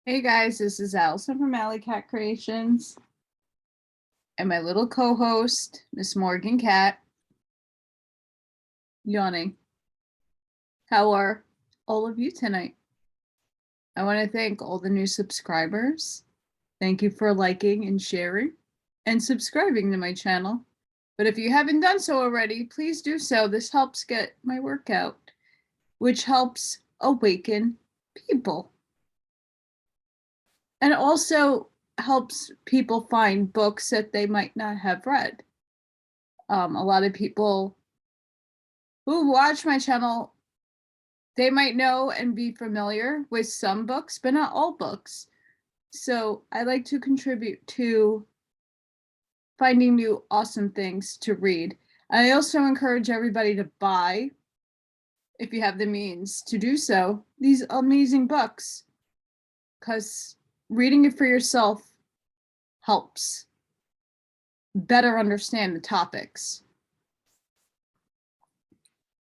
Hey guys, this is Allison from Allykatkreations and my little co-host, Miss Morgan Cat, yawning. How are all of you tonight? I want to thank all the new subscribers. Thank you for liking and sharing and subscribing to my channel. But if you haven't done so already, please do so. This helps get my work out, which helps awaken people. And also helps people find books that they might not have read. A lot of people who watch my channel, they might know and be familiar with some books, but not all books. So I like to contribute to finding new awesome things to read. I also encourage everybody to buy, if you have the means to do so, these amazing books, because reading it for yourself helps better understand the topics.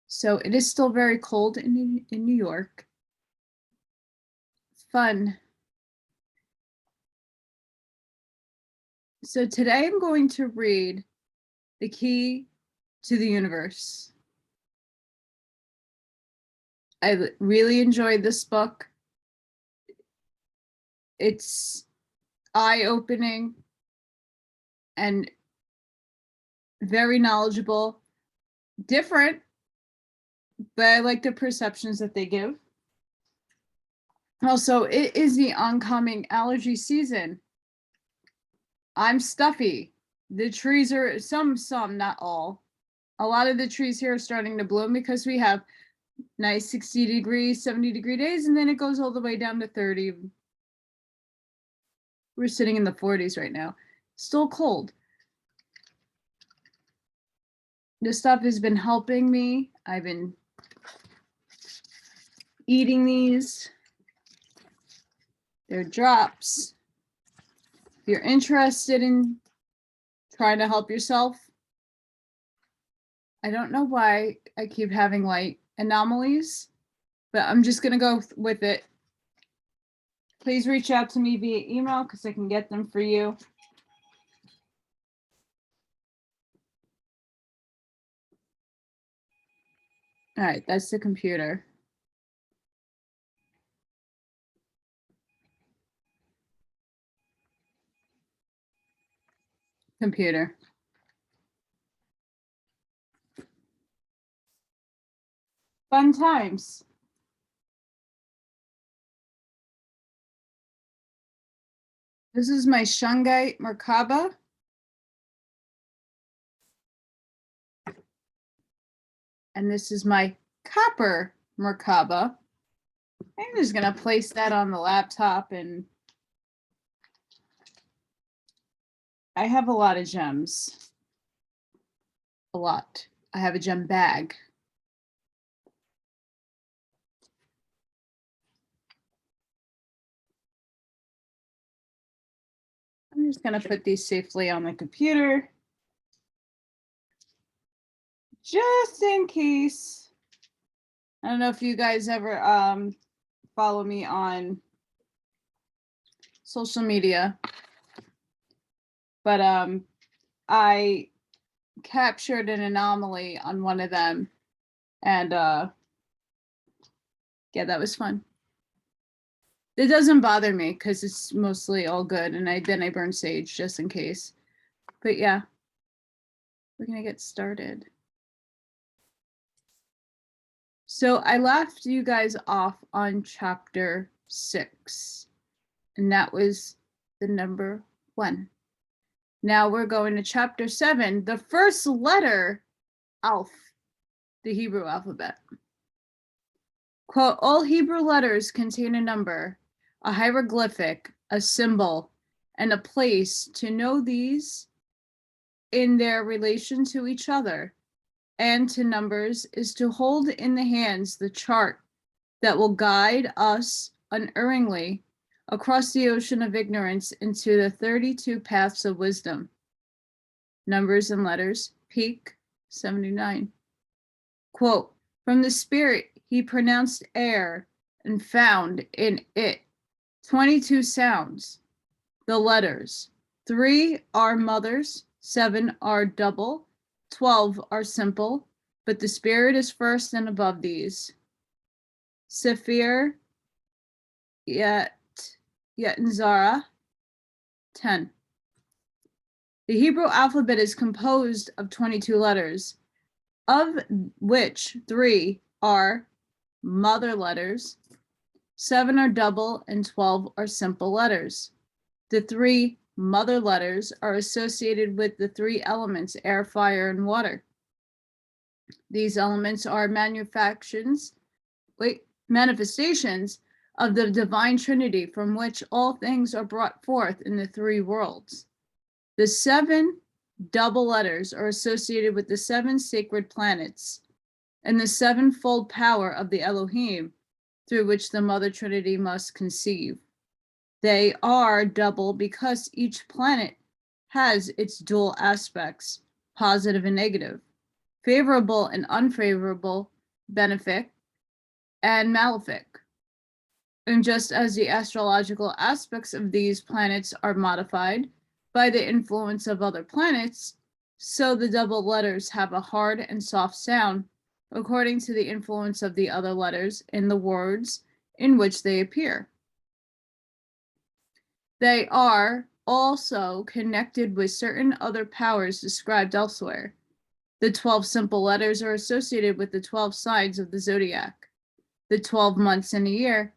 So it is still very cold in New York. Fun. So today I'm going to read The Key to the Universe. I really enjoyed this book. It's eye-opening and very knowledgeable, different, but I like the perceptions that they give. Also, it is the oncoming allergy season. I'm stuffy. The trees are, some, not all. A lot of the trees here are starting to bloom because we have nice 60-degree, 70-degree days, and then it goes all the way down to 30. We're sitting in the 40s right now. Still cold. This stuff has been helping me. I've been eating these. They're drops. If you're interested in trying to help yourself, I don't know why I keep having light anomalies, but I'm just going to go with it. Please reach out to me via email because I can get them for you. All right, that's the computer. Computer. Fun times. This is my Shungite Merkaba. And this is my copper Merkaba. I'm just going to place that on the laptop, and I have a lot of gems. A lot. I have a gem bag. I'm just going to put these safely on the computer, just in case. I don't know if you guys ever follow me on social media, but I captured an anomaly on one of them, and yeah, that was fun. It doesn't bother me because it's mostly all good, and I burn sage just in case. But yeah, we're gonna get started. So I left you guys off on chapter 6, and that was the number 1. Now we're going to chapter 7, the first letter, Aleph, the Hebrew alphabet. Quote, all Hebrew letters contain a number, a hieroglyphic, a symbol, and a place. To know these in their relation to each other and to numbers is to hold in the hands the chart that will guide us unerringly across the ocean of ignorance into the 32 paths of wisdom. Numbers and letters, peak 79. Quote, from the spirit he pronounced air and found in it 22 sounds. The letters. 3 are mothers, 7 are double, 12 are simple, but the spirit is first and above these. Sephir, Yet and Zara, 10. The Hebrew alphabet is composed of 22 letters, of which 3 are mother letters, 7 are double, and 12 are simple letters. The 3 mother letters are associated with the 3 elements, air, fire, and water. These elements are manifestations of the divine Trinity, from which all things are brought forth in the 3 worlds. The 7 double letters are associated with the 7 sacred planets and the 7-fold power of the Elohim, through which the Mother Trinity must conceive. They are double because each planet has its dual aspects, positive and negative, favorable and unfavorable, benefic and malefic. And just as the astrological aspects of these planets are modified by the influence of other planets, so the double letters have a hard and soft sound according to the influence of the other letters in the words in which they appear. They are also connected with certain other powers described elsewhere. The 12 simple letters are associated with the 12 signs of the zodiac, the 12 months in a year,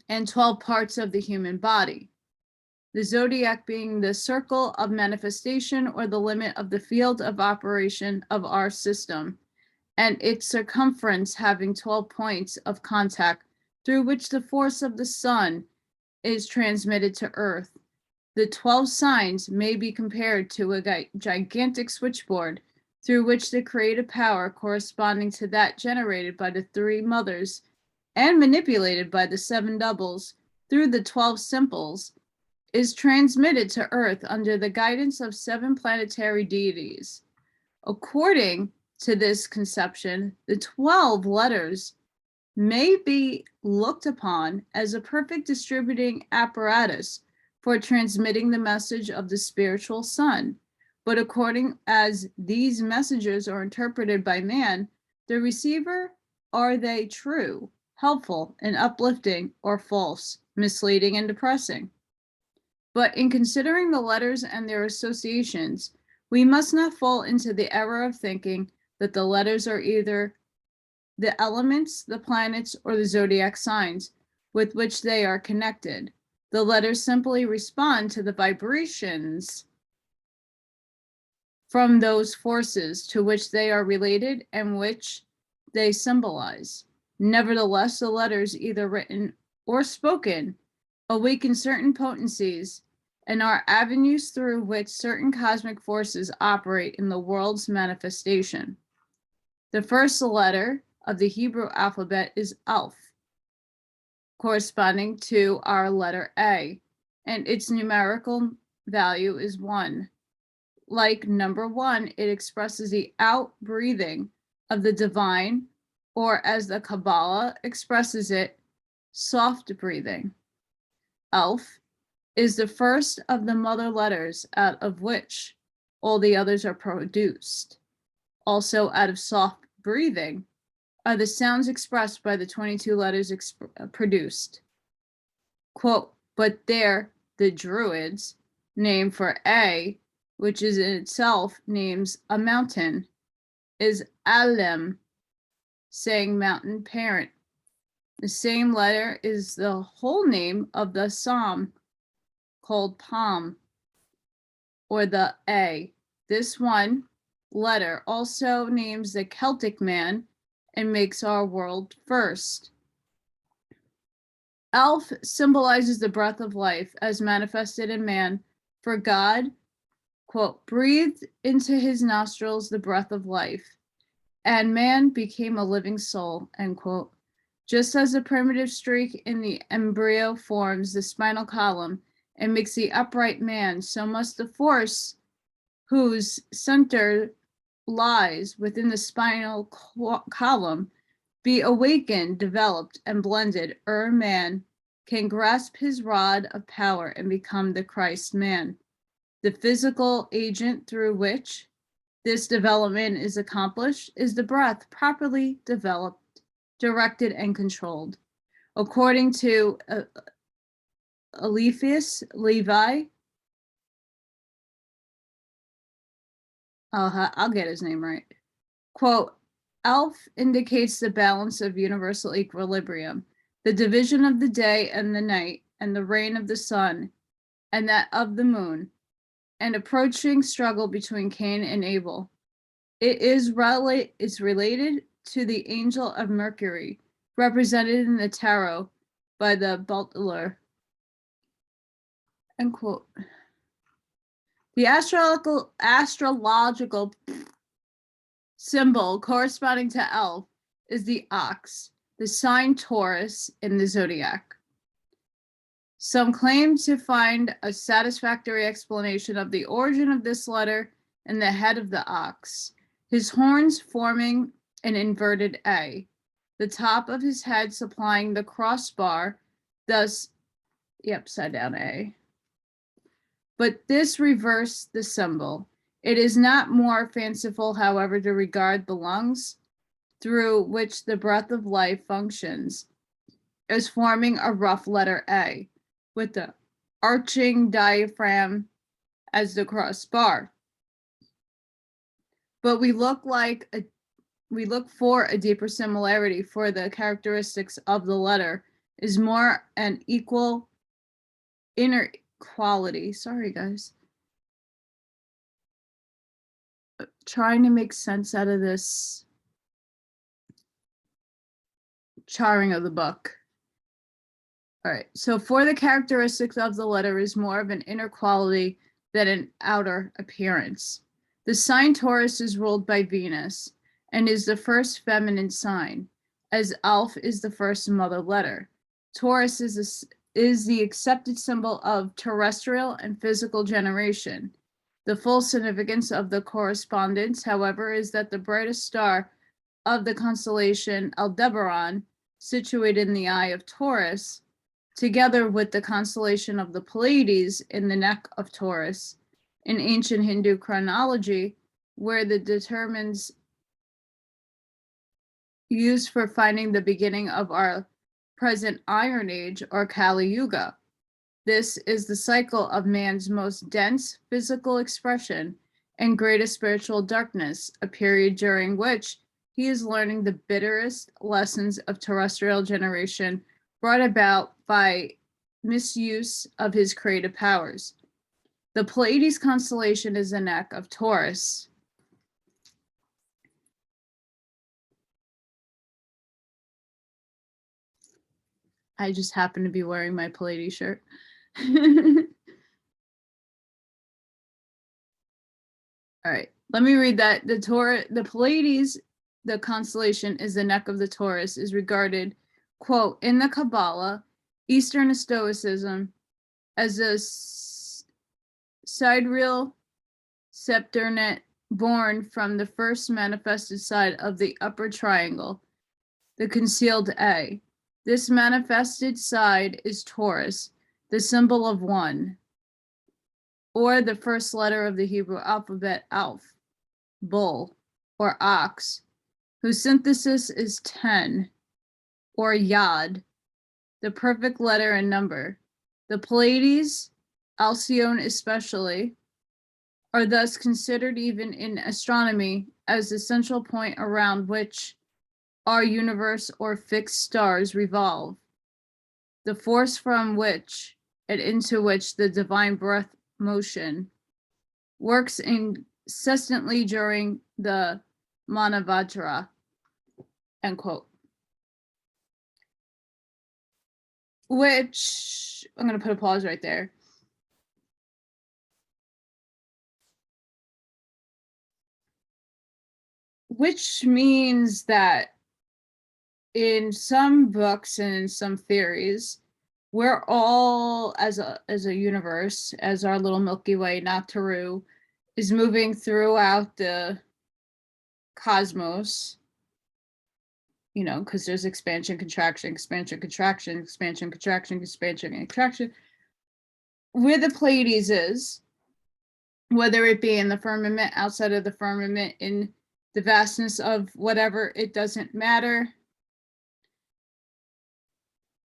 and 12 parts of the human body. The zodiac being the circle of manifestation or the limit of the field of operation of our system, and its circumference having 12 points of contact through which the force of the sun is transmitted to Earth. The 12 signs may be compared to a gigantic switchboard through which the creative power corresponding to that generated by the 3 mothers and manipulated by the 7 doubles through the 12 simples is transmitted to Earth under the guidance of 7 planetary deities. According to this conception, the 12 letters may be looked upon as a perfect distributing apparatus for transmitting the message of the spiritual sun. But according as these messages are interpreted by man, the receiver, are they true, helpful, and uplifting, or false, misleading, and depressing? But in considering the letters and their associations, we must not fall into the error of thinking that the letters are either the elements, the planets, or the zodiac signs with which they are connected. The letters simply respond to the vibrations from those forces to which they are related and which they symbolize. Nevertheless, the letters, either written or spoken, awaken certain potencies and are avenues through which certain cosmic forces operate in the world's manifestation. The first letter of the Hebrew alphabet is Aleph, corresponding to our letter A, and its numerical value is 1. Like number 1, it expresses the out-breathing of the divine, or as the Kabbalah expresses it, soft breathing. Aleph is the first of the mother letters out of which all the others are produced. Also, out of soft breathing are the sounds expressed by the 22 letters produced. Quote, but there, the Druids' name for A, which is in itself names a mountain, is Alim, saying mountain parent. The same letter is the whole name of the psalm called Palm, or the A. This one letter also names the Celtic man and makes our world first. Aleph symbolizes the breath of life as manifested in man, for God, quote, breathed into his nostrils the breath of life, and man became a living soul, end quote. Just as the primitive streak in the embryo forms the spinal column and makes the upright man, so must the force whose center lies within the spinal column be awakened, developed, and blended man can grasp his rod of power and become the Christ man. The physical agent through which this development is accomplished is the breath, properly developed, directed, and controlled. According to Aleph Levi, I'll get his name right. Quote, Aleph indicates the balance of universal equilibrium, the division of the day and the night, and the reign of the sun, and that of the moon, an approaching struggle between Cain and Abel. It is related to the angel of Mercury, represented in the tarot by the Juggler. End quote. The astrological symbol corresponding to Aleph is the ox, the sign Taurus in the zodiac. Some claim to find a satisfactory explanation of the origin of this letter in the head of the ox, his horns forming an inverted A, the top of his head supplying the crossbar, thus the upside down A. But this reversed the symbol. It is not more fanciful, however, to regard the lungs through which the breath of life functions as forming a rough letter A, with the arching diaphragm as the crossbar. But we look for a deeper similarity, for the characteristics of the letter is more an equal inner quality. Sorry, guys. Trying to make sense out of this charring of the book. All right, so for the characteristics of the letter is more of an inner quality than an outer appearance. The sign Taurus is ruled by Venus and is the first feminine sign, as Aleph is the first mother letter. Taurus is the accepted symbol of terrestrial and physical generation. The full significance of the correspondence, however, is that the brightest star of the constellation Aldebaran, situated in the eye of Taurus, together with the constellation of the Pleiades in the neck of Taurus, in ancient Hindu chronology, where the determines used for finding the beginning of our present Iron Age or Kali Yuga. This is the cycle of man's most dense physical expression and greatest spiritual darkness, a period during which he is learning the bitterest lessons of terrestrial generation brought about by misuse of his creative powers. The Pleiades constellation is the neck of Taurus. I just happen to be wearing my Pleiades shirt. All right, let me read that. The Pleiades, the constellation, is the neck of the Taurus, is regarded, quote, in the Kabbalah, Eastern Stoicism, as a sidereal septernet born from the first manifested side of the upper triangle, the concealed A. This manifested side is Taurus, the symbol of one, or the first letter of the Hebrew alphabet, Aleph, bull, or ox, whose synthesis is 10, or Yod, the perfect letter and number. The Pleiades, Alcyone especially, are thus considered even in astronomy as the central point around which our universe or fixed stars revolve, the force from which and into which the divine breath motion works incessantly during the Manavajra, end quote. Which, I'm going to put a pause right there. Which means that in some books and in some theories, we're all, as a universe, as our little Milky Way, Nataru, is moving throughout the cosmos, because there's expansion, contraction, expansion, contraction, expansion, contraction, expansion, and contraction. Where the Pleiades is, whether it be in the firmament, outside of the firmament, in the vastness of whatever, it doesn't matter.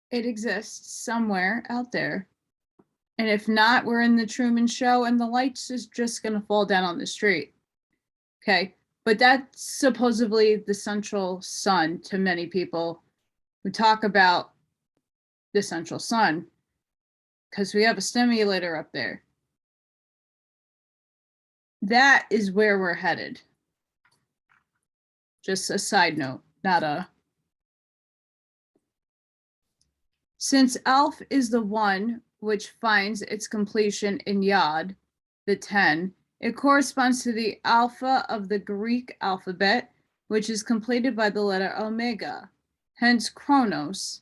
It exists somewhere out there. And if not, we're in the Truman Show and the lights is just going to fall down on the street. Okay. But that's supposedly the central sun to many people who talk about the central sun, because we have a stimulator up there. That is where we're headed. Just a side note, not a. Since Aleph is the one which finds its completion in Yod, the 10, it corresponds to the alpha of the Greek alphabet, which is completed by the letter Omega. Hence, Chronos,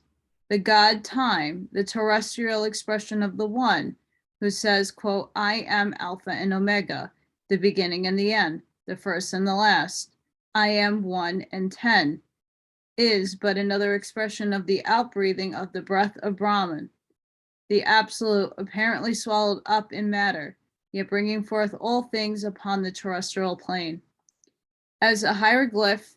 the god time, the terrestrial expression of the one, who says, quote, I am Alpha and Omega, the beginning and the end, the first and the last. I am 1 and 10, is but another expression of the outbreathing of the breath of Brahman, the absolute apparently swallowed up in matter, yet bringing forth all things upon the terrestrial plane. As a hieroglyph,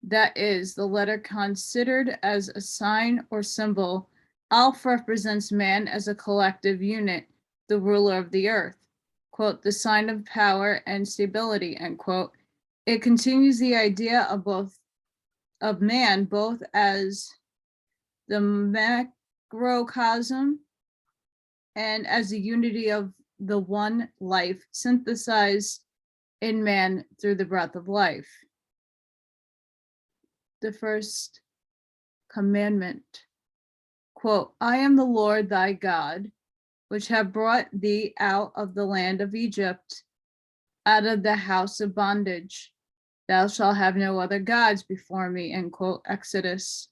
that is, the letter considered as a sign or symbol, Aleph represents man as a collective unit, the ruler of the earth, quote, the sign of power and stability, end quote. It continues the idea of man both as the macrocosm and as the unity of the one life synthesized in man through the breath of life. The first commandment, quote, I am the Lord thy God, which have brought thee out of the land of Egypt, out of the house of bondage. Thou shalt have no other gods before me, end quote, Exodus.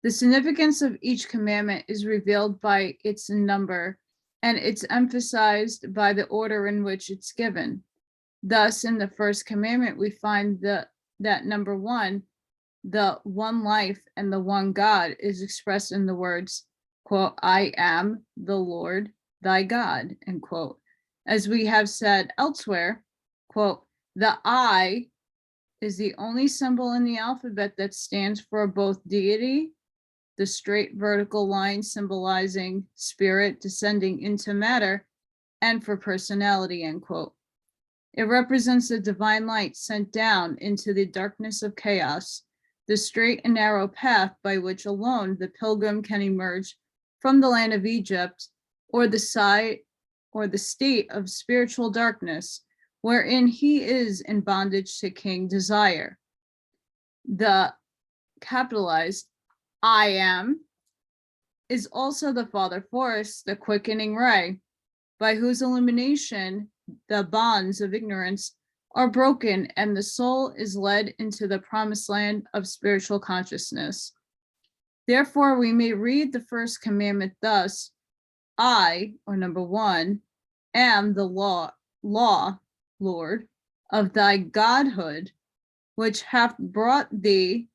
The significance of each commandment is revealed by its number, and it's emphasized by the order in which it's given. Thus, in the first commandment, we find that number 1, the one life and the one God, is expressed in the words, quote, I am the Lord thy God, end quote. As we have said elsewhere, quote, the I is the only symbol in the alphabet that stands for both deity, the straight vertical line symbolizing spirit descending into matter, and for personality, end quote. It represents the divine light sent down into the darkness of chaos, the straight and narrow path by which alone the pilgrim can emerge from the land of Egypt, or the state of spiritual darkness, wherein he is in bondage to King Desire. The capitalized I am is also the Father Force, the quickening ray, by whose illumination the bonds of ignorance are broken and the soul is led into the promised land of spiritual consciousness. Therefore, we may read the first commandment thus, I, or number 1, am the law, Lord, of thy godhood, which hath brought thee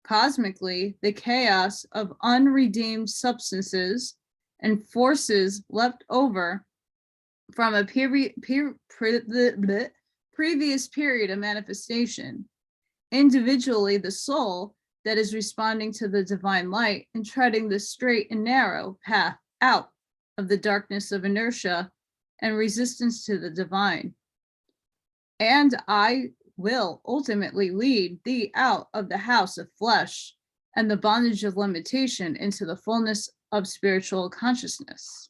cosmically the chaos of unredeemed substances and forces left over from a previous period of manifestation. Individually, the soul that is responding to the divine light and treading the straight and narrow path out of the darkness of inertia and resistance to the divine. And I will ultimately lead thee out of the house of flesh and the bondage of limitation into the fullness of spiritual consciousness.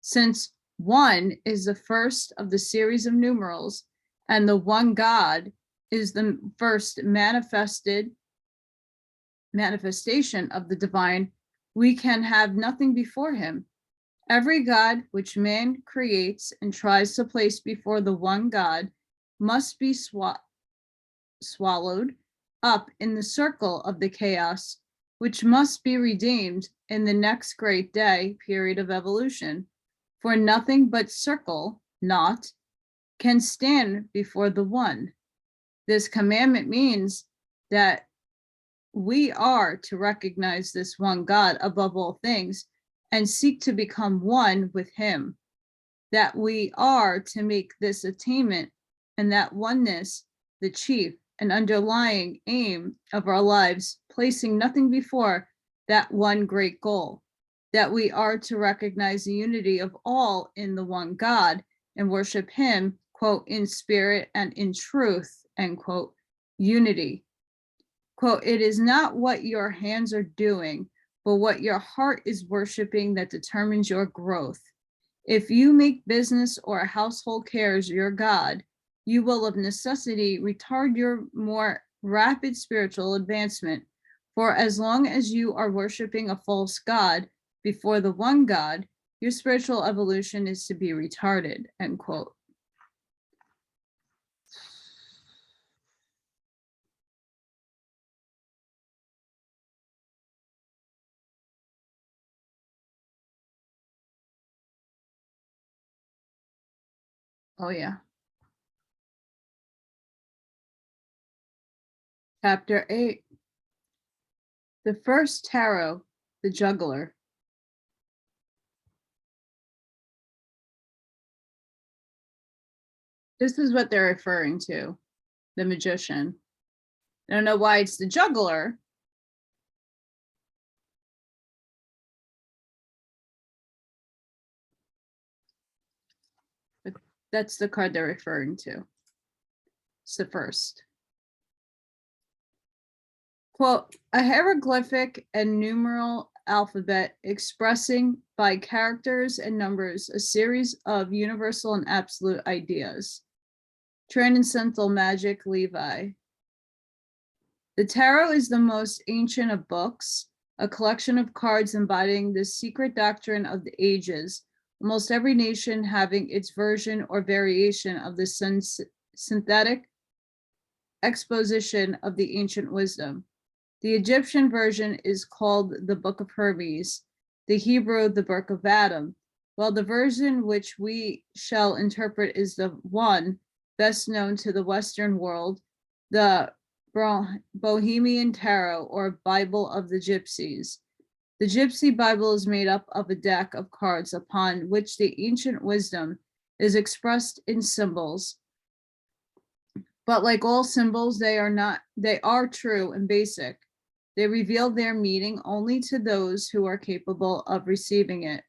Since 1 is the first of the series of numerals, and the one God is the first manifestation of the divine, we can have nothing before him. Every God which man creates and tries to place before the one God must be swallowed up in the circle of the chaos, which must be redeemed in the next great day period of evolution. For nothing but circle, not, can stand before the one. This commandment means that we are to recognize this one God above all things and seek to become one with him, that we are to make this attainment and that oneness the chief and underlying aim of our lives, placing nothing before that one great goal, that we are to recognize the unity of all in the one God and worship him, quote, in spirit and in truth, end quote, unity. Quote, it is not what your hands are doing, but what your heart is worshiping that determines your growth. If you make business or household cares your God, you will of necessity retard your more rapid spiritual advancement. For as long as you are worshiping a false God before the one God, your spiritual evolution is to be retarded, end quote. Oh, yeah. Chapter 8. The first tarot, the Juggler. This is what they're referring to, the magician. I don't know why it's the Juggler. But that's the card they're referring to. It's the first. Quote, a hieroglyphic and numeral alphabet expressing by characters and numbers a series of universal and absolute ideas. Transcendental magic, Levi. The tarot is the most ancient of books, a collection of cards embodying the secret doctrine of the ages, almost every nation having its version or variation of the synthetic exposition of the ancient wisdom. The Egyptian version is called the Book of Hermes, the Hebrew, the Book of Adam, while the version which we shall interpret is the one best known to the Western world, the Bohemian Tarot or Bible of the Gypsies. The Gypsy Bible is made up of a deck of cards upon which the ancient wisdom is expressed in symbols. But like all symbols, they are true and basic. They reveal their meaning only to those who are capable of receiving it.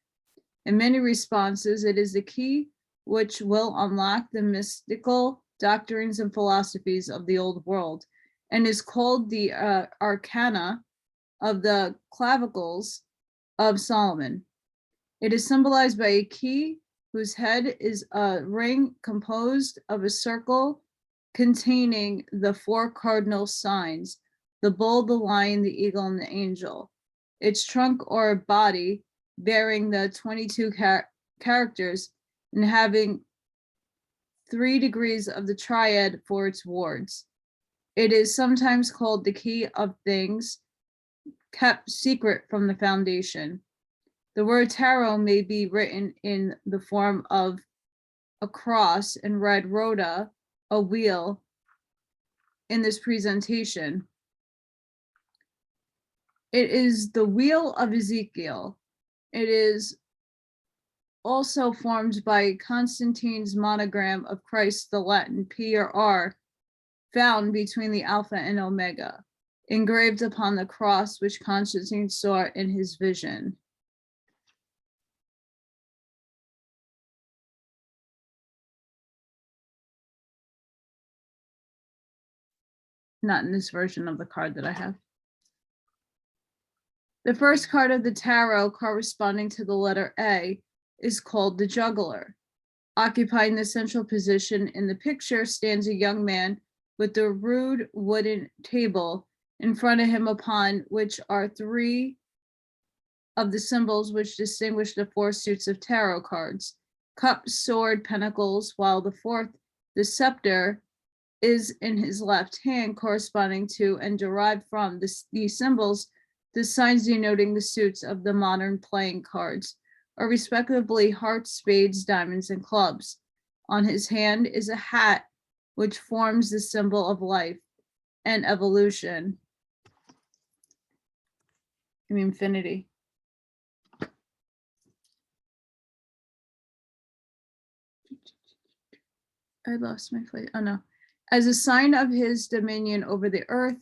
In many responses, it is the key which will unlock the mystical doctrines and philosophies of the old world, and is called the Arcana of the Clavicles of Solomon. It is symbolized by a key whose head is a ring composed of a circle containing the four cardinal signs, the bull, the lion, the eagle, and the angel. Its trunk or body bearing the 22 characters and having 3 degrees of the triad for its wards. It is sometimes called the key of things kept secret from the foundation. The word tarot may be written in the form of a cross and read rota, a wheel, in this presentation. It is the wheel of Ezekiel. It is also formed by Constantine's monogram of Christ, the Latin P or R, found between the Alpha and Omega, engraved upon the cross which Constantine saw in his vision. Not in this version of the card that I have. The first card of the tarot, corresponding to the letter A, is called the Juggler. Occupying the central position in the picture stands a young man with a rude wooden table in front of him, upon which are 3 of the symbols which distinguish the 4 suits of tarot cards: cup, sword, pentacles, while the 4th, the scepter, is in his left hand, corresponding to and derived from these symbols, the signs denoting the suits of the modern playing cards are respectively hearts, spades, diamonds, and clubs. On his hand is a hat which forms the symbol of life and evolution. Infinity. I lost my place. Oh no. As a sign of his dominion over the earth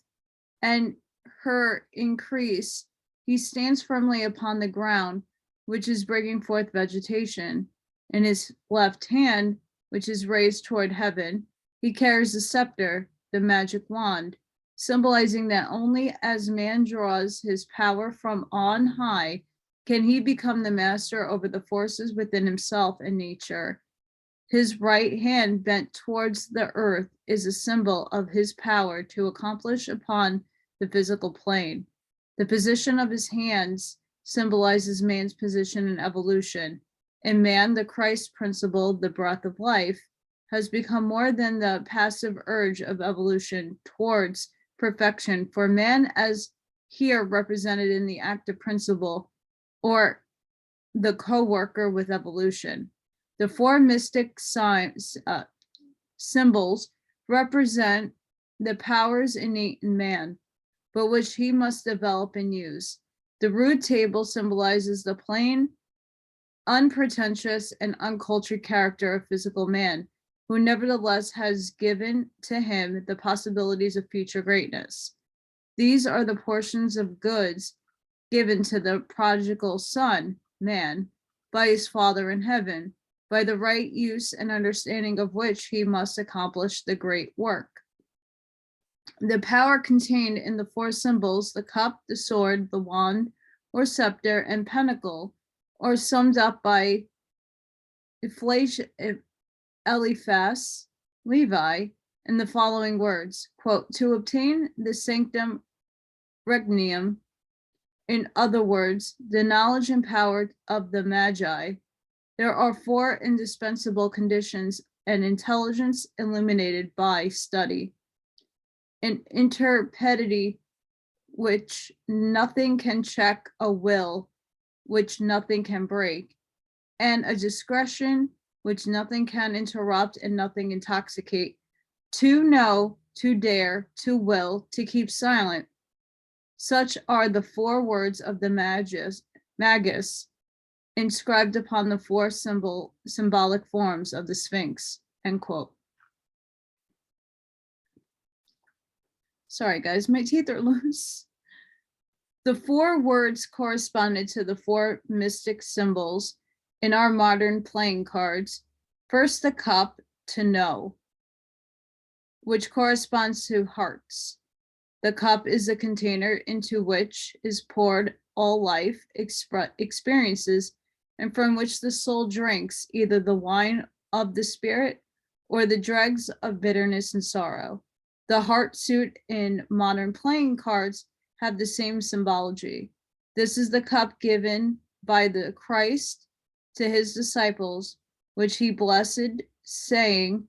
and her increase, he stands firmly upon the ground, which is bringing forth vegetation. In his left hand, which is raised toward heaven, he carries the scepter, the magic wand, symbolizing that only as man draws his power from on high can he become the master over the forces within himself and nature. His right hand bent towards the earth is a symbol of his power to accomplish upon the physical plane. The position of his hands symbolizes man's position in evolution. In man, the Christ principle, the breath of life, has become more than the passive urge of evolution towards perfection for man, as here represented in the active principle, or the co-worker with evolution. The four mystic symbols represent the powers innate in man, but which he must develop and use. The rude table symbolizes the plain, unpretentious, and uncultured character of physical man, who nevertheless has given to him the possibilities of future greatness. These are the portions of goods given to the prodigal son, man, by his Father in heaven, by the right use and understanding of which he must accomplish the great work. The power contained in the four symbols, the cup, the sword, the wand, or scepter, and pentacle, are summed up by Eliphaz, Levi, in the following words, quote, to obtain the sanctum regnum, in other words, the knowledge and power of the Magi, there are four indispensable conditions: an intelligence illuminated by study, an intrepidity which nothing can check, a will which nothing can break, and a discretion which nothing can interrupt and nothing intoxicate. To know, to dare, to will, to keep silent. Such are the four words of the magus inscribed upon the four symbolic forms of the Sphinx, end quote. Sorry, guys, my teeth are loose. The four words corresponded to the four mystic symbols in our modern playing cards. First, the cup, to know, which corresponds to hearts. The cup is a container into which is poured all life experiences, and from which the soul drinks either the wine of the spirit or the dregs of bitterness and sorrow. The heart suit in modern playing cards have the same symbology. This is the cup given by the Christ to his disciples, which he blessed, saying,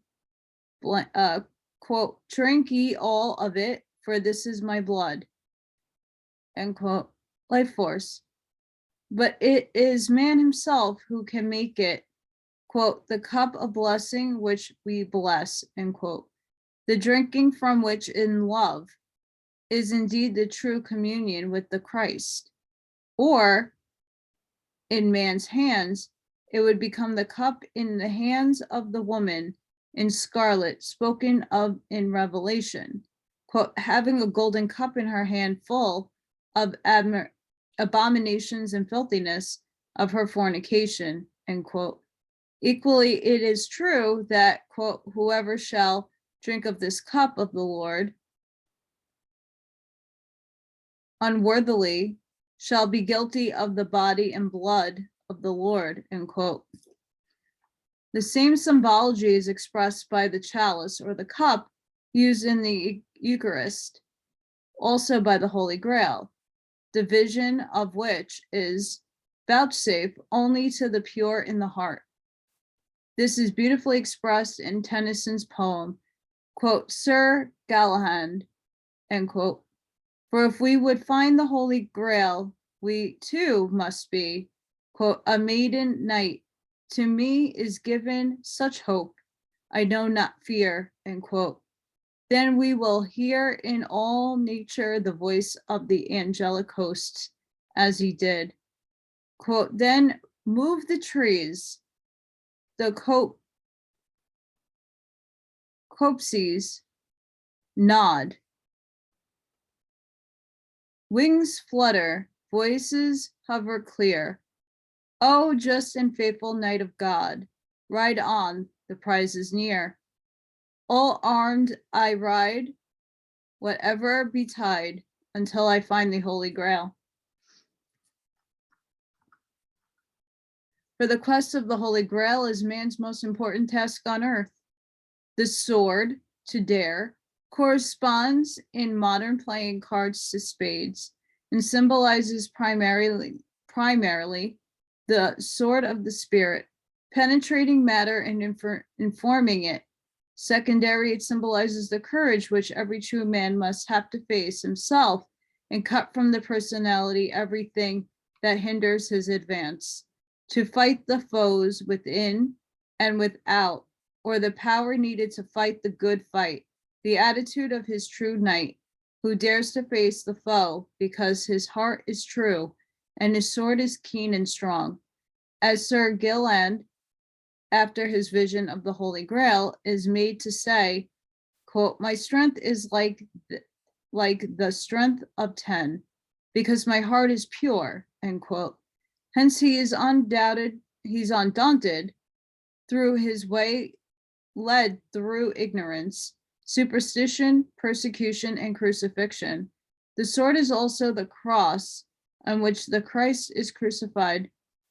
quote, drink ye all of it, for this is my blood, end quote. Life force. But it is man himself who can make it, quote, the cup of blessing which we bless, end quote. The drinking from which in love is indeed the true communion with the Christ. Or in man's hands, it would become the cup in the hands of the woman in scarlet spoken of in Revelation, quote, having a golden cup in her hand full of abominations and filthiness of her fornication, end quote. Equally, it is true that, quote, whoever shall drink of this cup of the Lord unworthily shall be guilty of the body and blood of the Lord, end quote. The same symbology is expressed by the chalice or the cup used in the Eucharist, also by the Holy Grail, the vision of which is vouchsafed only to the pure in the heart. This is beautifully expressed in Tennyson's poem, quote, Sir Galahad, end quote. For if we would find the Holy Grail, we too must be, quote, a maiden knight. To me is given such hope, I know not fear, end quote. Then we will hear in all nature the voice of the angelic hosts as he did. Quote, then move the trees, the copses nod, wings flutter, voices hover clear. Oh, just and faithful knight of God, ride on, the prize is near. All armed I ride, whatever betide, until I find the Holy Grail. For the quest of the Holy Grail is man's most important task on earth. The sword, to dare, corresponds in modern playing cards to spades and symbolizes primarily the sword of the spirit, penetrating matter and informing it. Secondary, it symbolizes the courage which every true man must have to face himself and cut from the personality everything that hinders his advance, to fight the foes within and without, or the power needed to fight the good fight, the attitude of his true knight, who dares to face the foe because his heart is true and his sword is keen and strong. As Sir Gilland, after his vision of the Holy Grail, is made to say, quote, my strength is like the strength of 10, because my heart is pure, end quote. Hence he's undaunted through his way, led through ignorance, superstition, persecution, and crucifixion. The sword is also the cross on which the Christ is crucified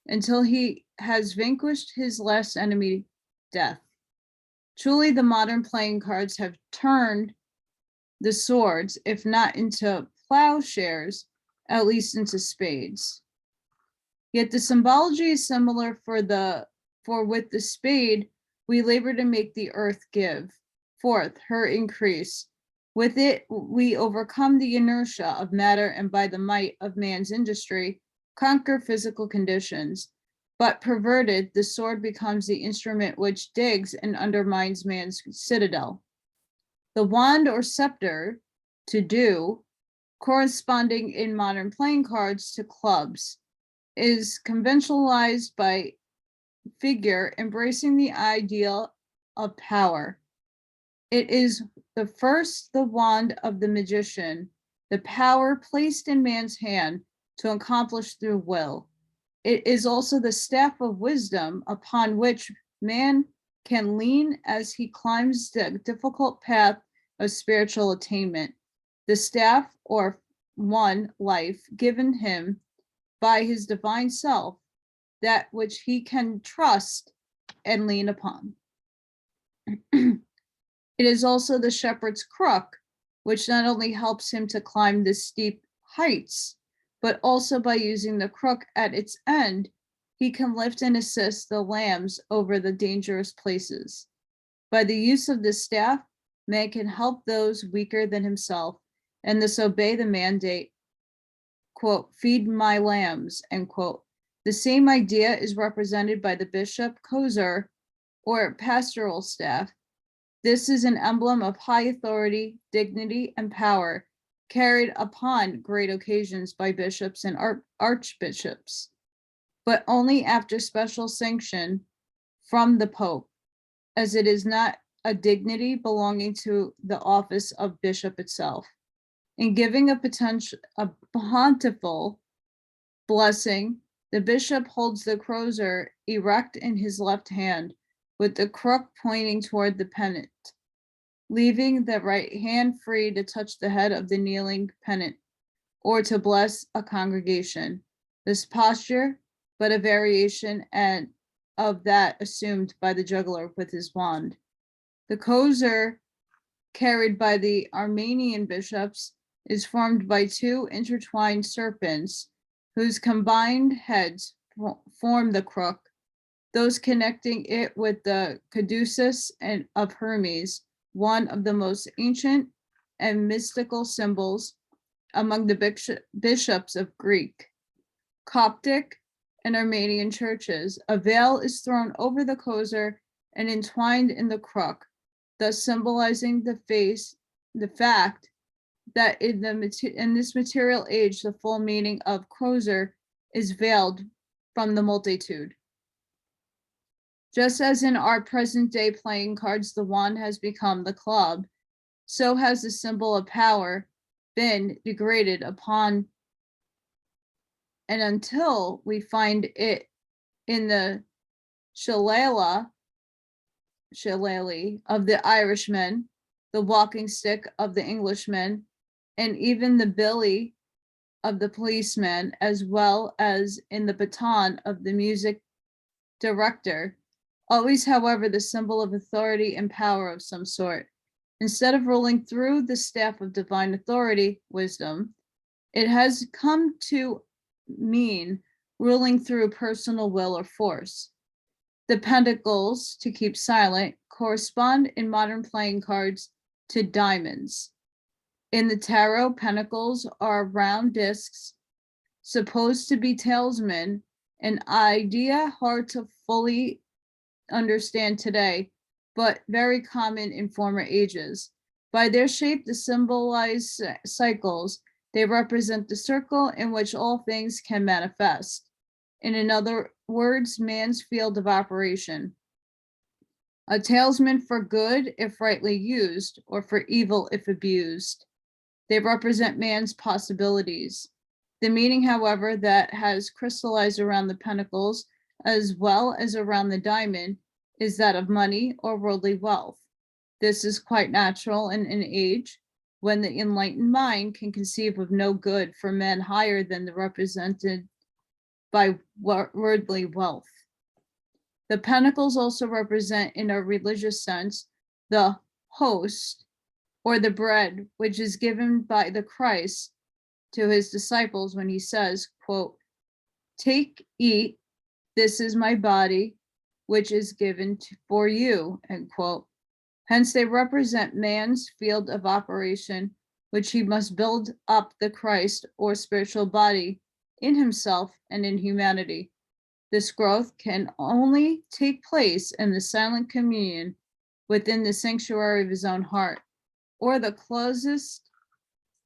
until he has vanquished his last enemy, death. Truly, the modern playing cards have turned the swords, if not into plowshares, at least into spades. Yet the symbology is similar for with the spade, we labor to make the earth give forth her increase. With it, we overcome the inertia of matter and by the might of man's industry, conquer physical conditions. But perverted, the sword becomes the instrument which digs and undermines man's citadel. The wand or scepter, to do, corresponding in modern playing cards to clubs, is conventionalized by figure embracing the ideal of power. It is the wand of the magician, the power placed in man's hand to accomplish through will. It is also the staff of wisdom upon which man can lean as he climbs the difficult path of spiritual attainment. The staff, or one life given him by his divine self, that which he can trust and lean upon. It is also the shepherd's crook, which not only helps him to climb the steep heights, but also by using the crook at its end, he can lift and assist the lambs over the dangerous places. By the use of this staff, man can help those weaker than himself, and thus obey the mandate, quote, feed my lambs, end quote. The same idea is represented by the bishop cozer or pastoral staff. This is an emblem of high authority, dignity, and power carried upon great occasions by bishops and archbishops, but only after special sanction from the Pope, as it is not a dignity belonging to the office of bishop itself. In giving a pontifical blessing, the bishop holds the crozier erect in his left hand, with the crook pointing toward the pennant, leaving the right hand free to touch the head of the kneeling pennant or to bless a congregation. This posture, but a variation of that assumed by the juggler with his wand. The cozer carried by the Armenian bishops is formed by two intertwined serpents whose combined heads form the crook, those connecting it with the caduceus of Hermes, one of the most ancient and mystical symbols among the bishops of Greek, Coptic, and Armenian churches. A veil is thrown over the cozer and entwined in the crook, thus symbolizing the fact that in this material age, the full meaning of crozier is veiled from the multitude. Just as in our present day playing cards, the wand has become the club, so has the symbol of power been degraded upon and until we find it in the shillelagh of the Irishman, the walking stick of the Englishman, and even the billy of the policeman, as well as in the baton of the music director, always, however, the symbol of authority and power of some sort. Instead of rolling through the staff of divine authority, wisdom, it has come to mean ruling through personal will or force. The pentacles, to keep silent, correspond in modern playing cards to diamonds. In the tarot, pentacles are round discs supposed to be talisman, an idea hard to fully understand today, but very common in former ages. By their shape, they symbolize cycles. They represent the circle in which all things can manifest. In other words, man's field of operation. A talisman for good if rightly used, or for evil if abused. They represent man's possibilities. The meaning, however, that has crystallized around the pentacles, as well as around the diamond, is that of money or worldly wealth. This is quite natural in an age when the enlightened mind can conceive of no good for men higher than the represented by worldly wealth. The pentacles also represent, in a religious sense, the host or the bread, which is given by the Christ to his disciples when he says, quote, "Take, eat, this is my body, which is given for you," end quote. Hence, they represent man's field of operation, which he must build up the Christ or spiritual body in himself and in humanity. This growth can only take place in the silent communion within the sanctuary of his own heart, or the closest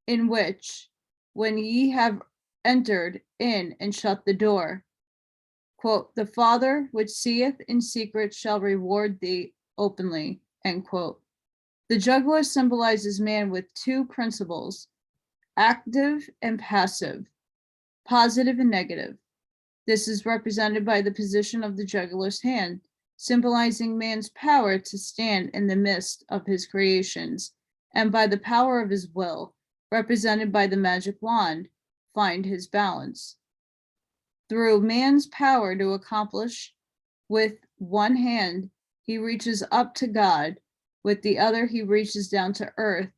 in which, when ye have entered in and shut the door, quote, "The Father which seeth in secret shall reward thee openly," end quote. The juggler symbolizes man with two principles, active and passive, positive and negative. This is represented by the position of the juggler's hand, symbolizing man's power to stand in the midst of his creations, and by the power of his will, represented by the magic wand, find his balance. Through man's power to accomplish with one hand, he reaches up to God, with the other he reaches down to earth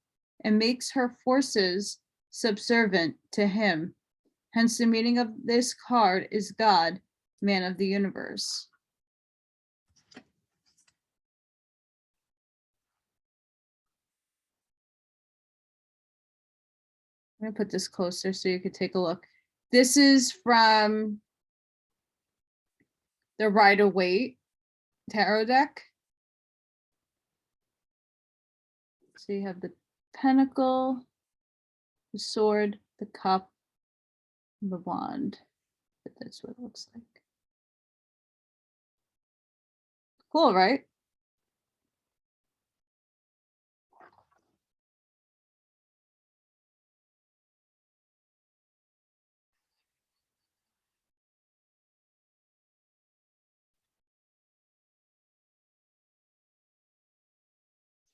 and makes her forces subservient to him. Hence, the meaning of this card is God, man of the universe. I'm going to put this closer so you could take a look. This is from the Rider-Waite tarot deck. So you have the pentacle, the sword, the cup, and the wand. But that's what it looks like. Cool, right?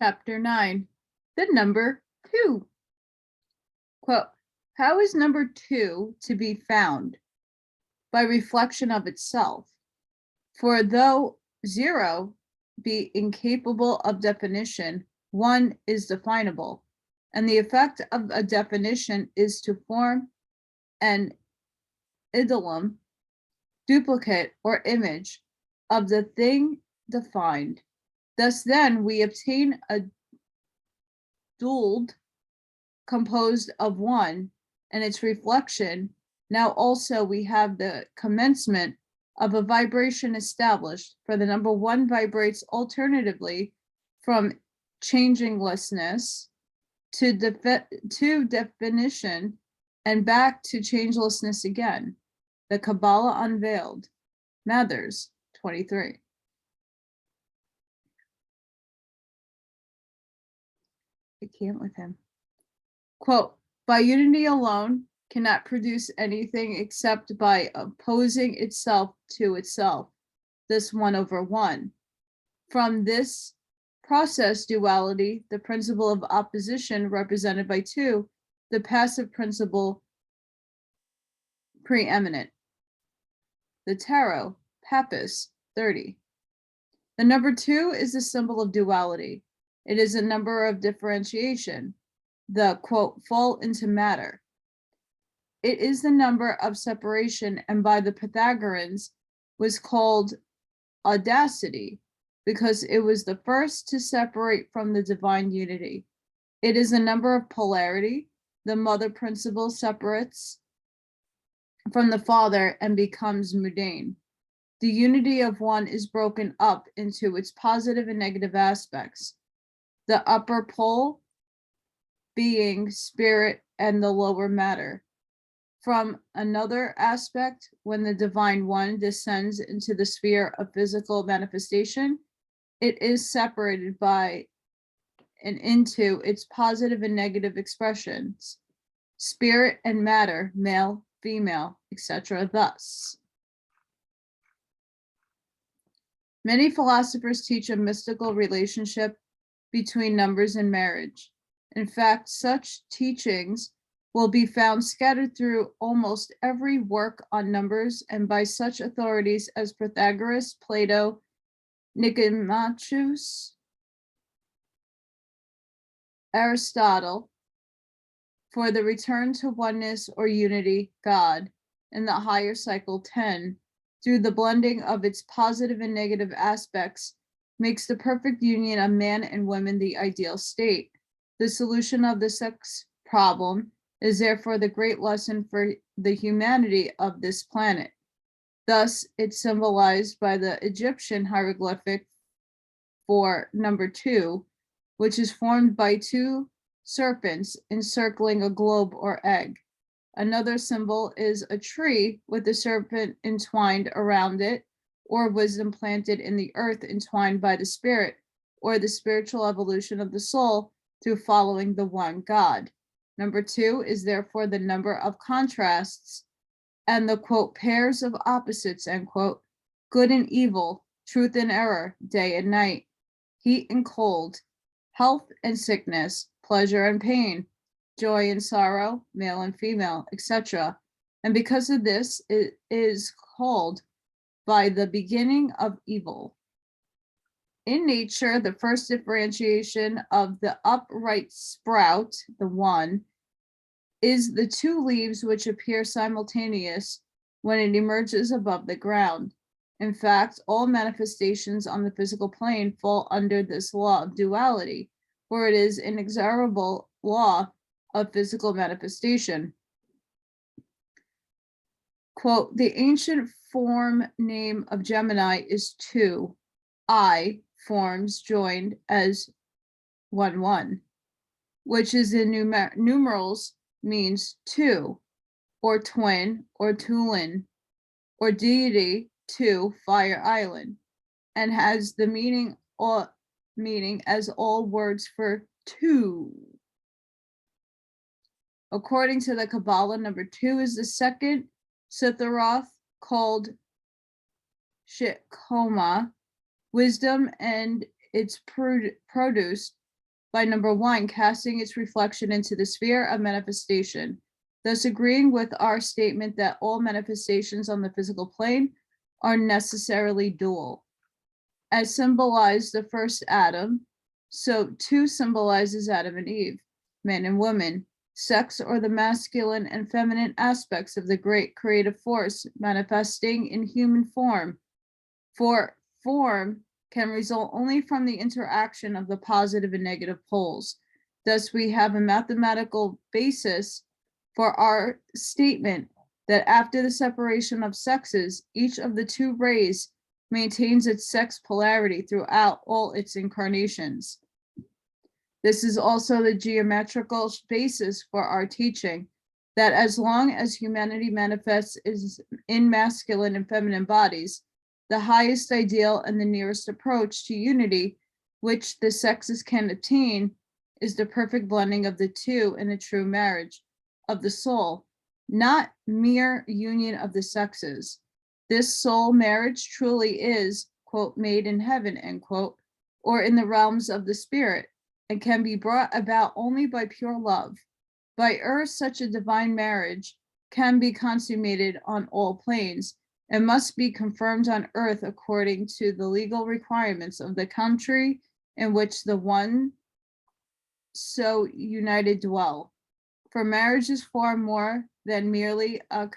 Chapter 9, the number 2. Quote, "How is number 2 to be found? By reflection of itself. For though 0 be incapable of definition, 1 is definable, and the effect of a definition is to form an idolum, duplicate or image of the thing defined. Thus then we obtain a dulled composed of 1 and its reflection. Now also we have the commencement of a vibration established, for the number 1 vibrates alternatively from changelessness to definition and back to changelessness again. The Kabbalah Unveiled, Mathers 23. I can't with him. Quote, by unity alone cannot produce anything except by opposing itself to itself, this 1/1. From this process duality, the principle of opposition represented by 2, the passive principle preeminent. The Tarot, Papus 30. The number 2 is the symbol of duality. It is a number of differentiation, the quote, fall into matter. It is the number of separation, and by the Pythagoreans was called audacity, because it was the first to separate from the divine unity. It is a number of polarity. The mother principle separates from the father and becomes mundane. The unity of one is broken up into its positive and negative aspects. The upper pole being spirit and the lower matter. From another aspect, when the divine one descends into the sphere of physical manifestation, it is separated by and into its positive and negative expressions, spirit and matter, male, female, etc. Thus, many philosophers teach a mystical relationship between numbers and marriage. In fact, such teachings will be found scattered through almost every work on numbers and by such authorities as Pythagoras, Plato, Nicomacheus, Aristotle, for the return to oneness or unity, God, and the higher cycle 10, through the blending of its positive and negative aspects, makes the perfect union of man and woman the ideal state. The solution of the sex problem is therefore the great lesson for the humanity of this planet. Thus, it's symbolized by the Egyptian hieroglyphic for number 2, which is formed by 2 serpents encircling a globe or egg. Another symbol is a tree with a serpent entwined around it, or wisdom planted in the earth entwined by the spirit, or the spiritual evolution of the soul through following the one God. Number 2 is therefore the number of contrasts and the quote pairs of opposites, end quote, good and evil, truth and error, day and night, heat and cold, health and sickness, pleasure and pain, joy and sorrow, male and female, etc. And because of this, it is called by the beginning of evil. In nature, the first differentiation of the upright sprout, the 1, is the 2 leaves which appear simultaneous when it emerges above the ground. In fact, all manifestations on the physical plane fall under this law of duality, for it is an inexorable law of physical manifestation. Quote, the ancient form name of Gemini is 2, I forms joined as 1, which is in numerals means 2, or twin, or Tulin, or deity, 2, Fire Island, and has the meaning as all words for 2. According to the Kabbalah, number 2 is the second Sitharoth, called Shikoma, wisdom, and it's produced by number 1, casting its reflection into the sphere of manifestation, thus agreeing with our statement that all manifestations on the physical plane are necessarily dual. As symbolized the first Adam, so 2 symbolizes Adam and Eve, man and woman, sex or the masculine and feminine aspects of the great creative force manifesting in human form. For form can result only from the interaction of the positive and negative poles. Thus, we have a mathematical basis for our statement that after the separation of sexes, each of the two rays maintains its sex polarity throughout all its incarnations. This is also the geometrical basis for our teaching, that as long as humanity manifests in masculine and feminine bodies, the highest ideal and the nearest approach to unity which the sexes can attain is the perfect blending of the two in a true marriage of the soul, not mere union of the sexes. This soul marriage truly is, quote, made in heaven, end quote, or in the realms of the spirit, and can be brought about only by pure love. By earth, such a divine marriage can be consummated on all planes and must be confirmed on earth according to the legal requirements of the country in which the one so united dwell. For marriage is far more than merely a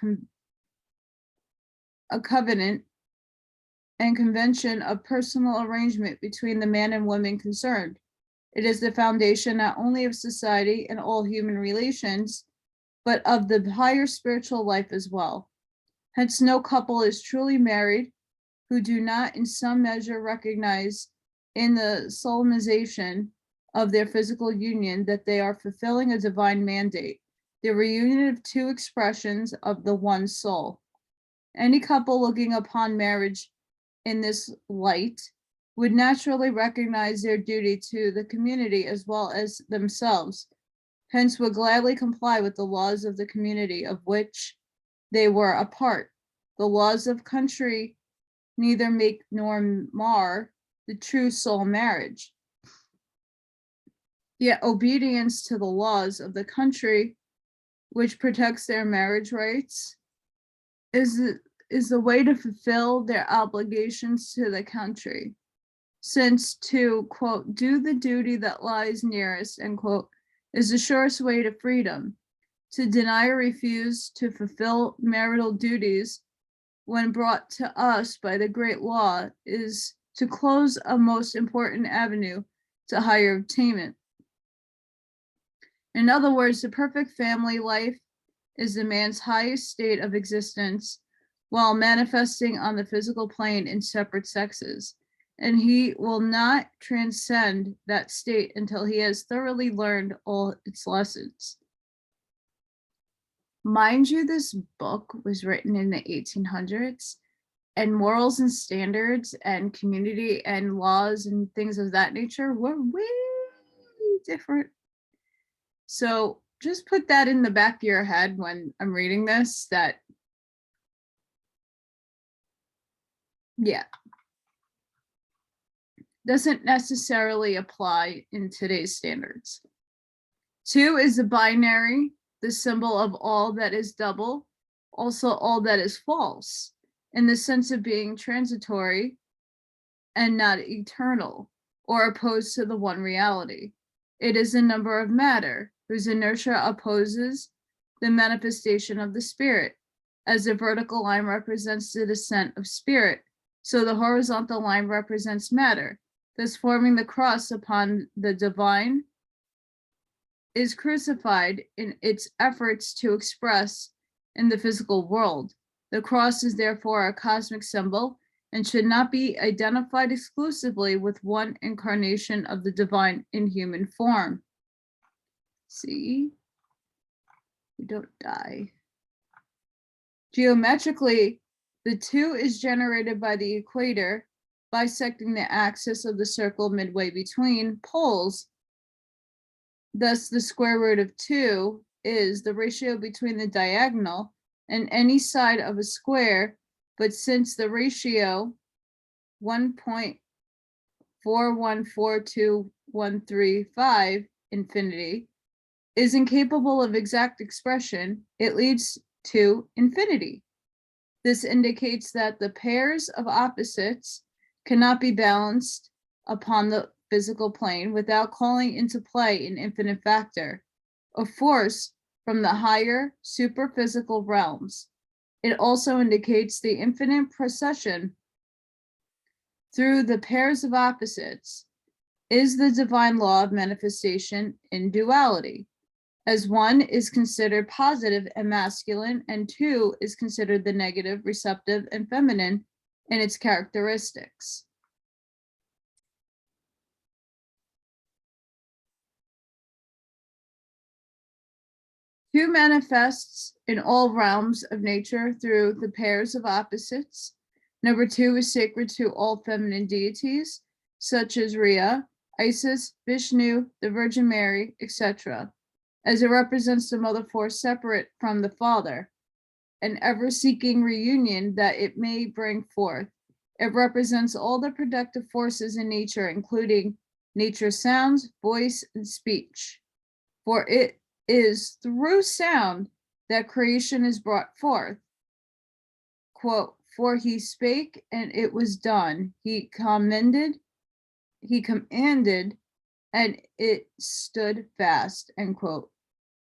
covenant and convention of personal arrangement between the man and woman concerned. It is the foundation not only of society and all human relations, but of the higher spiritual life as well. Hence, no couple is truly married who do not in some measure recognize in the solemnization of their physical union that they are fulfilling a divine mandate, the reunion of two expressions of the one soul. Any couple looking upon marriage in this light would naturally recognize their duty to the community as well as themselves, hence would gladly comply with the laws of the community of which they were a part. The laws of country neither make nor mar the true soul marriage. Yet obedience to the laws of the country, which protects their marriage rights, is the way to fulfill their obligations to the country. Since to, quote, do the duty that lies nearest, end quote, is the surest way to freedom. To deny or refuse to fulfill marital duties when brought to us by the great law is to close a most important avenue to higher attainment. In other words, the perfect family life is the man's highest state of existence while manifesting on the physical plane in separate sexes, and he will not transcend that state until he has thoroughly learned all its lessons. Mind you, this book was written in the 1800s, and morals and standards and community and laws and things of that nature were way different. So just put that in the back of your head when I'm reading this, that, yeah, doesn't necessarily apply in today's standards. 2 is the binary, the symbol of all that is double, also all that is false, in the sense of being transitory and not eternal, or opposed to the one reality. It is a number of matter, whose inertia opposes the manifestation of the spirit. As the vertical line represents the descent of spirit, so the horizontal line represents matter, thus forming the cross upon the divine is crucified in its efforts to express in the physical world. The cross is therefore a cosmic symbol and should not be identified exclusively with one incarnation of the divine in human form. See, we don't die. Geometrically, the 2 is generated by the equator, bisecting the axis of the circle midway between poles. Thus, the square root of 2 is the ratio between the diagonal and any side of a square, but since the ratio 1.4142135 infinity is incapable of exact expression, it leads to infinity. This indicates that the pairs of opposites cannot be balanced upon the physical plane without calling into play an infinite factor, a force from the higher superphysical realms. It also indicates the infinite procession through the pairs of opposites is the divine law of manifestation in duality. as 1 is considered positive and masculine, and 2 is considered the negative, receptive, and feminine in its characteristics. Two manifests in all realms of nature through the pairs of opposites. Number 2 is sacred to all feminine deities, such as Rhea, Isis, Vishnu, the Virgin Mary, etc., as it represents the mother force separate from the father, an ever-seeking reunion that it may bring forth. It represents all the productive forces in nature, including nature's sounds, voice, and speech. For it is through sound that creation is brought forth. Quote, for he spake and it was done. He commanded, and it stood fast, end quote.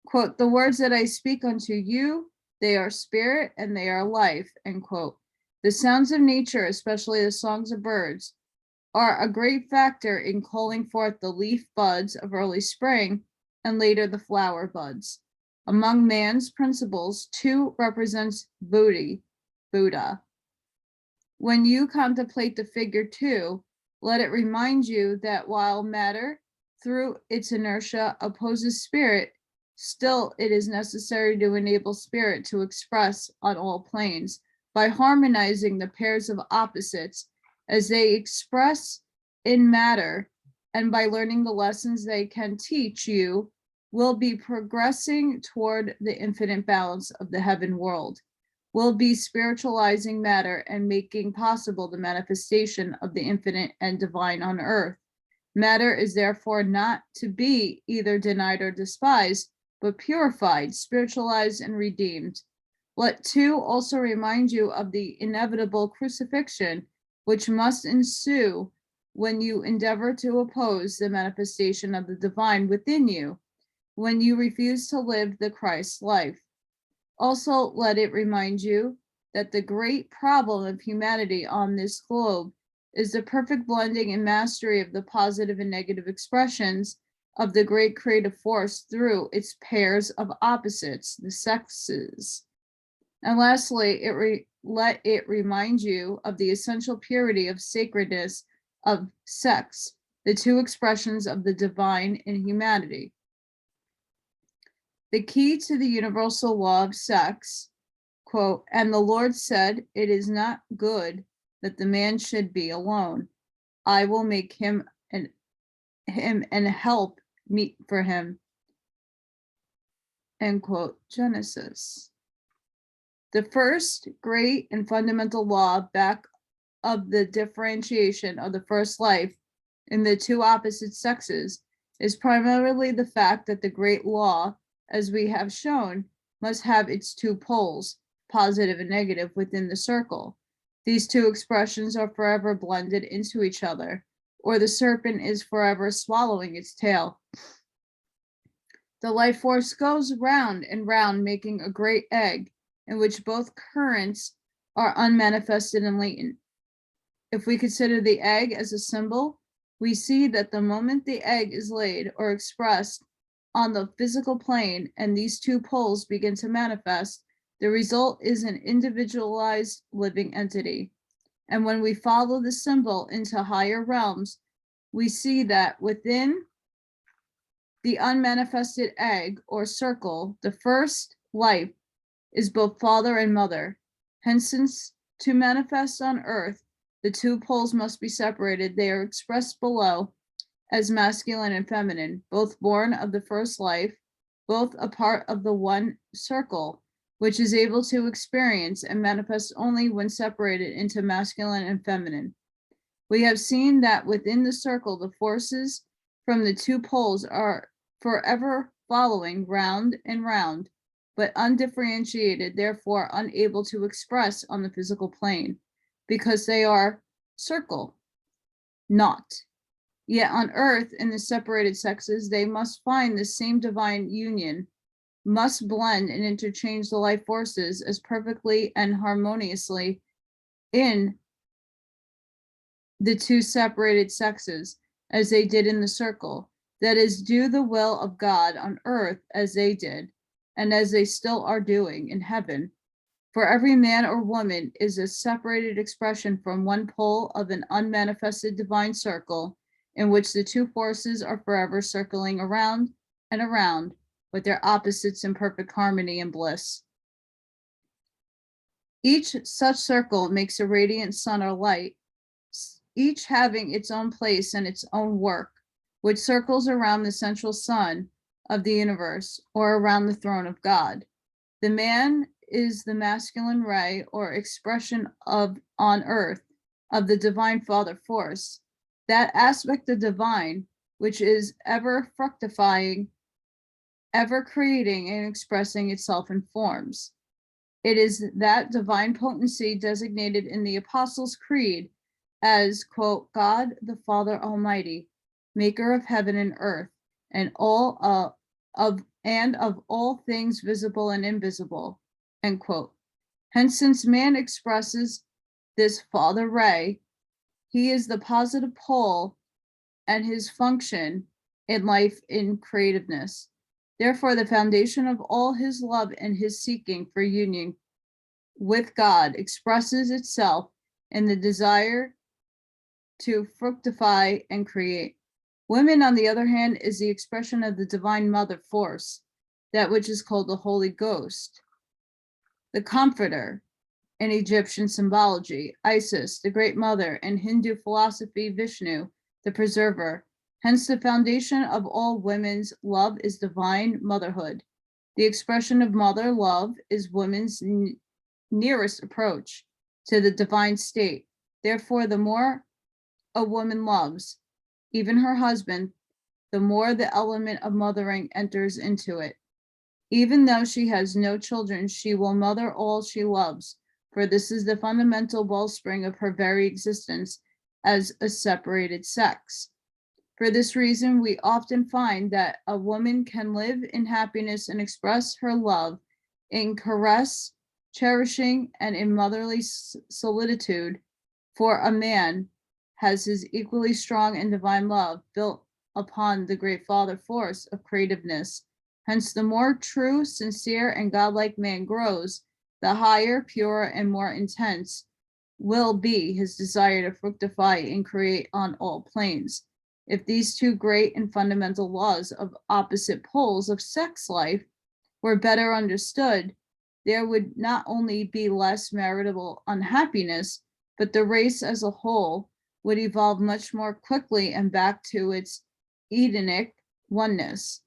Quote, the words that I speak unto you, they are spirit and they are life, end quote. The sounds of nature, especially the songs of birds, are a great factor in calling forth the leaf buds of early spring and later the flower buds. Among man's principles, 2 represents Buddha. When you contemplate the figure 2, let it remind you that while matter, through its inertia, opposes spirit, still it is necessary to enable spirit to express on all planes by harmonizing the pairs of opposites as they express in matter, and by learning the lessons they can teach you, will be progressing toward the infinite balance of the heaven world, will be spiritualizing matter and making possible the manifestation of the infinite and divine on earth. Matter is therefore not to be either denied or despised, but purified, spiritualized, and redeemed. Let 2 also remind you of the inevitable crucifixion which must ensue when you endeavor to oppose the manifestation of the divine within you, when you refuse to live the Christ life. Also, let it remind you that the great problem of humanity on this globe is the perfect blending and mastery of the positive and negative expressions of the great creative force through its pairs of opposites, the sexes. And lastly, let it remind you of the essential purity of sacredness of sex, the 2 expressions of the divine in humanity. The key to the universal law of sex, quote, and the Lord said, it is not good that the man should be alone. I will make him and help meet for him, end quote, Genesis. The first great and fundamental law back of the differentiation of the first life in the 2 opposite sexes is primarily the fact that the great law, as we have shown, must have its 2 poles, positive and negative, within the circle. These 2 expressions are forever blended into each other, or the serpent is forever swallowing its tail. The life force goes round and round, making a great egg, in which both currents are unmanifested and latent. If we consider the egg as a symbol, we see that the moment the egg is laid or expressed on the physical plane and these 2 poles begin to manifest, the result is an individualized living entity. And when we follow the symbol into higher realms, we see that within the unmanifested egg or circle, the first life is both father and mother. Hence, since to manifest on earth, the 2 poles must be separated, they are expressed below as masculine and feminine, both born of the first life, both a part of the one circle, which is able to experience and manifest only when separated into masculine and feminine. We have seen that within the circle, the forces from the 2 poles are forever following round and round, but undifferentiated, therefore unable to express on the physical plane, because they are circle, not. Yet on earth, in the separated sexes, they must find the same divine union, must blend and interchange the life forces as perfectly and harmoniously in the 2 separated sexes as they did in the circle. that is, do the will of God on earth as they did, and as they still are doing in heaven. For every man or woman is a separated expression from one pole of an unmanifested divine circle, in which the two forces are forever circling around and around, with their opposites in perfect harmony and bliss. Each such circle makes a radiant sun or light, each having its own place and its own work, which circles around the central sun of the universe, or around the throne of God. The man is the masculine ray or expression of on earth of the divine father force, that aspect of divine which is ever fructifying, ever creating and expressing itself in forms. It is that divine potency designated in the Apostles' Creed as, quote, God the Father Almighty, maker of heaven and earth, and all of all things visible and invisible, end quote. Hence, since man expresses this father ray, he is the positive pole and his function in life in creativeness. Therefore, the foundation of all his love and his seeking for union with God expresses itself in the desire to fructify and create. Women, on the other hand, is the expression of the divine mother force, that which is called the Holy Ghost, the Comforter in Egyptian symbology, Isis, the Great Mother, in Hindu philosophy, Vishnu, the Preserver. Hence, the foundation of all women's love is divine motherhood. The expression of mother love is women's nearest approach to the divine state. Therefore, the more a woman loves, even her husband, the more the element of mothering enters into it. Even though she has no children, she will mother all she loves, for this is the fundamental wellspring of her very existence as a separated sex. For this reason, we often find that a woman can live in happiness and express her love in caress, cherishing, and in motherly solitude, for a man has his equally strong and divine love built upon the great father force of creativeness. Hence, the more true, sincere, and godlike man grows, the higher, purer, and more intense will be his desire to fructify and create on all planes. If these two great and fundamental laws of opposite poles of sex life were better understood, there would not only be less maritable unhappiness, but the race as a whole would evolve much more quickly and back to its Edenic oneness.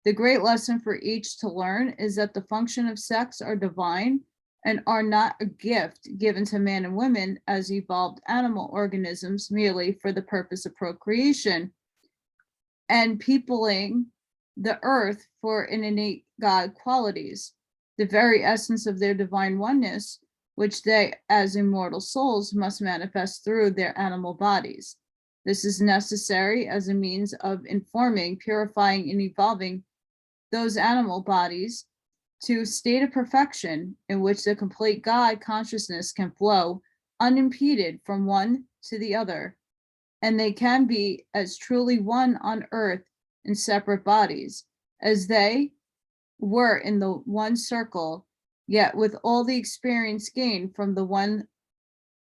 The great lesson for each to learn is that the function of sex are divine and are not a gift given to man and women as evolved animal organisms merely for the purpose of procreation and peopling the earth for innate God qualities, the very essence of their divine oneness, which they, as immortal souls, must manifest through their animal bodies. This is necessary as a means of informing, purifying, and evolving those animal bodies to a state of perfection in which the complete God consciousness can flow unimpeded from one to the other, and they can be as truly one on earth in separate bodies as they were in the one circle, yet with all the experience gained from the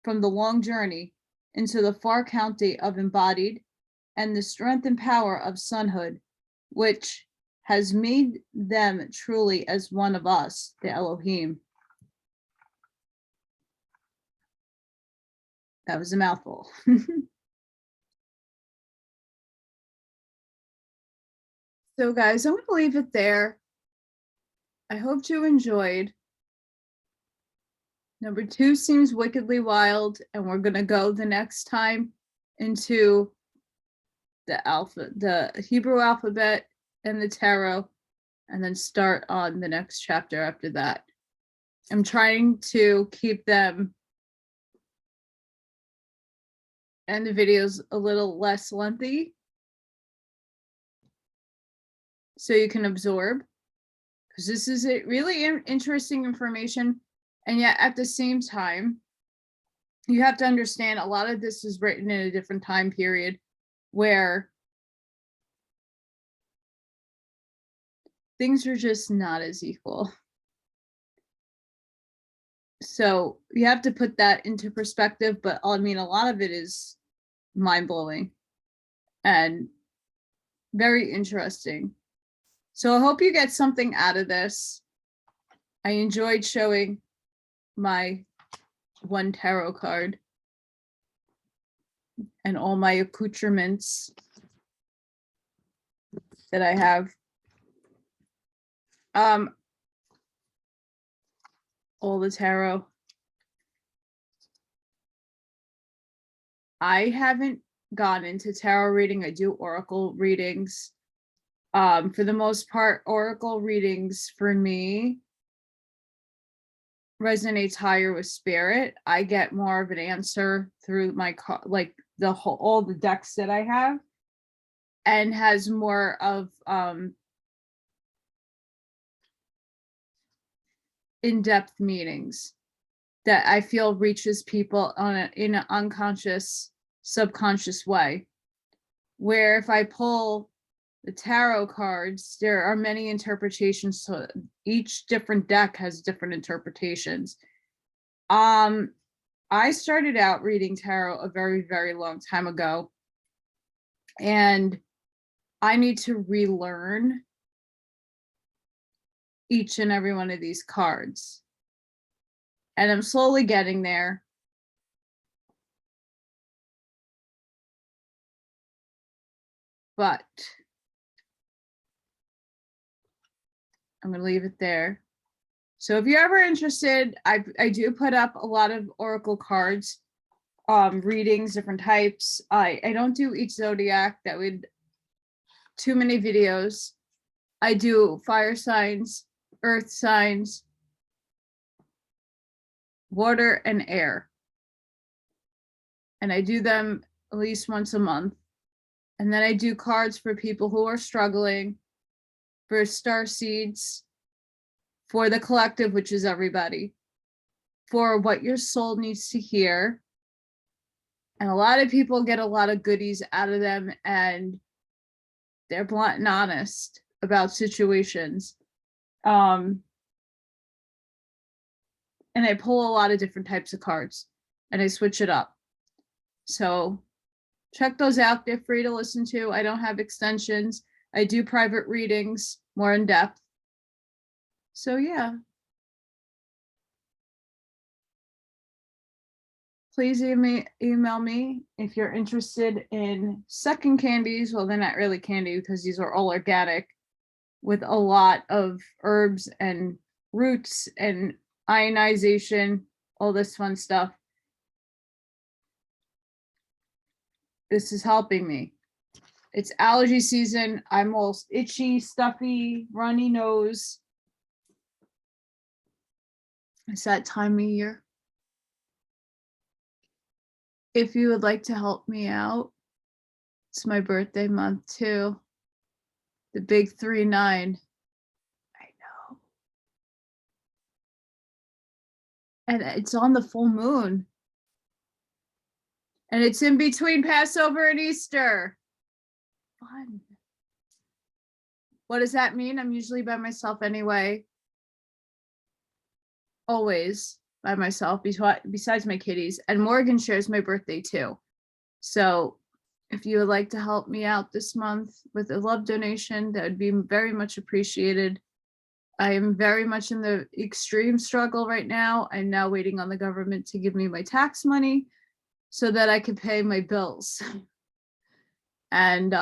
long journey into the far county of embodied and the strength and power of sonhood, which has made them truly as one of us, the Elohim. That was a mouthful. So guys, I'm going to leave it there. I hope you enjoyed. Number 2 seems wickedly wild, and we're going to go the next time into the Hebrew alphabet and the tarot, and then start on the next chapter after that. I'm trying to keep them and the videos a little less lengthy so you can absorb, because this is a really interesting information, and yet at the same time you have to understand a lot of this is written in a different time period where things are just not as equal. So you have to put that into perspective, but I mean, a lot of it is mind-blowing and very interesting. So I hope you get something out of this. I enjoyed showing my one tarot card and all my accoutrements that I have. All the tarot. I haven't gone into tarot reading. I do oracle readings. For the most part, oracle readings for me resonates higher with spirit. I get more of an answer through my like the whole all the decks that I have, and has more of in-depth meanings that I feel reaches people in an unconscious, subconscious way. Where if I pull the tarot cards, there are many interpretations, so each different deck has different interpretations. I started out reading tarot a very, very long time ago, and I need to relearn each and every one of these cards. And I'm slowly getting there. But I'm going to leave it there. So if you're ever interested, I do put up a lot of oracle cards, readings, different types. I don't do each zodiac. That would too many videos. I do fire signs, earth signs, water, and air. And I do them at least once a month. And then I do cards for people who are struggling, for star seeds, for the collective, which is everybody, for what your soul needs to hear. And a lot of people get a lot of goodies out of them, and they're blunt and honest about situations. And I pull a lot of different types of cards, and I switch it up. So check those out. They're free to listen to. I don't have extensions. I do private readings, more in depth. So yeah. Please email me if you're interested in second candies. Well, they're not really candy because these are all organic, with a lot of herbs and roots and ionization, all this fun stuff. This is helping me. It's allergy season. I'm all itchy, stuffy, runny nose. It's that time of year. If you would like to help me out, it's my birthday month too. The big 3-9. I know. And it's on the full moon. And it's in between Passover and Easter. Fun. What does that mean? I'm usually by myself anyway. Always by myself, besides my kitties. And Morgan shares my birthday too. So if you would like to help me out this month with a love donation, that would be very much appreciated. I am very much in the extreme struggle right now. I'm now waiting on the government to give me my tax money so that I can pay my bills. And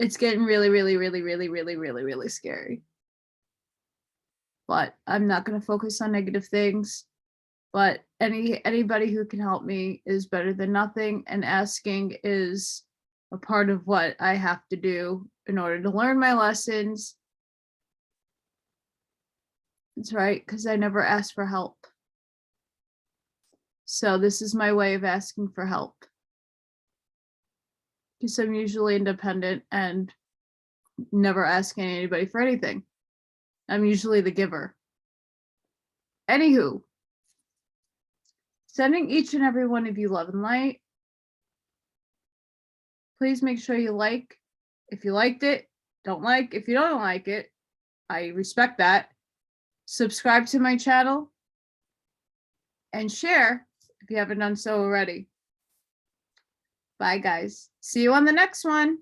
it's getting really, really, really, really, really, really, really scary. But I'm not going to focus on negative things. But anybody who can help me is better than nothing. And asking is a part of what I have to do in order to learn my lessons. That's right, because I never asked for help. So this is my way of asking for help. Because I'm usually independent and never asking anybody for anything. I'm usually the giver. Anywho, sending each and every one of you love and light. Please make sure you like if you liked it. If you don't like it, I respect that. Subscribe to my channel and share if you haven't done so already. Bye, guys. See you on the next one.